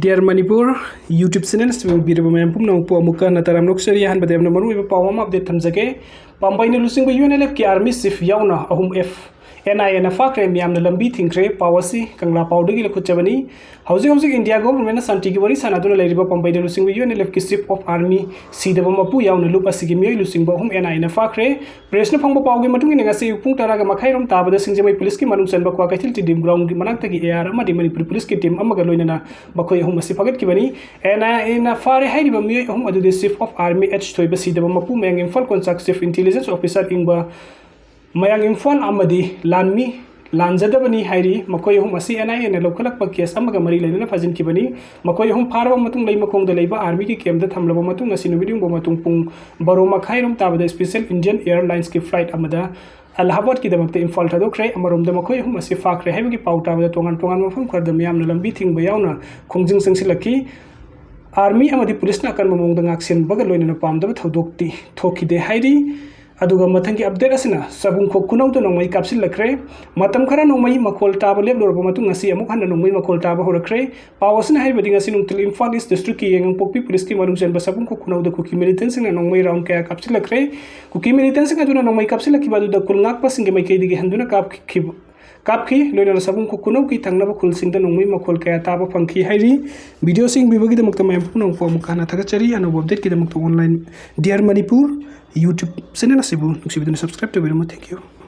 Dear Manipur YouTube channel Birba Mampum no Pomuka Nataram Luxury and Badam Maru Pawam update Tamzake Pambain losing by Unlf Army Sif Yauna Ahum F NIN Fakhre Miam Lambi Thingkhre Pawasi Kangla Powdigi Kuchavani Housing India government Santiguri Sanaduna Ladiba Pambain losing by Unlf Ship of Army C. the Mapu Yauna Lupa Sigimi losing Bohum NIN Fakhre Presna Pamba Pawgi Matunga Punktaraga Makairam Taba the Sinjamai Poliski Manum Bakwatil Tim Ground Manataki Air Madi Manipuri Poliski Tim Amagaloina Bakoy Humasi Pagat Kibani and in a far high home of the Ship of Army H. Toybasi the Mapu Mang in Fall Constructive Intelligence Officer Ingba Mayang Infon Amadi Lanmi Lanzadabani Hairi Makoyum Asi and I and a local Pakias Amagamari Lena Fazin Kibani Makoyum Parva Matung Lamakong the Labor Army came the Tamlamatung as in Medium Bomatung Pung Baromakairum Taba the Special Indian Airlines flight Amada Alhabat Kidamata in Faltadokre Amarum the Makoyum Asi Fakhre Heavy Pauta the Tongan from Kardamiam Lambi Thingkhre Bayana Kongjing Sangsilaki Army Amadi Police Nakan Mamong the Axian Bagaloin and a palm the Todokti Toki de Haidi Aduga Matangi update asina Sabungkhok Khunouda Nongmei Kapsillakhre Matam Khara Nongmei Makol Taba Leblo Matung Asi Amukhana Nongmei Makol Taba Horakre Pawasan Haibading Asinum till Infal is the Struki and Popi Poliski Marums and Sabungkhok Khunouda Kuki militants and Nongmei round Kaya Kapsillakhre Kuki militants and Aduna Nongmei Kapsillakhre the Kulnak passing a Makedi Handuna Kapki, Lona Sabungkhok Khunouda Tangnaba Kulsing the Nongmei Makol Kaya Taba Punki Hairi video sing Bibagi the Muktamam for Mukana Takachari and update Kidamuk online Dear Manipur YouTube channel subscribe to video. Thank you.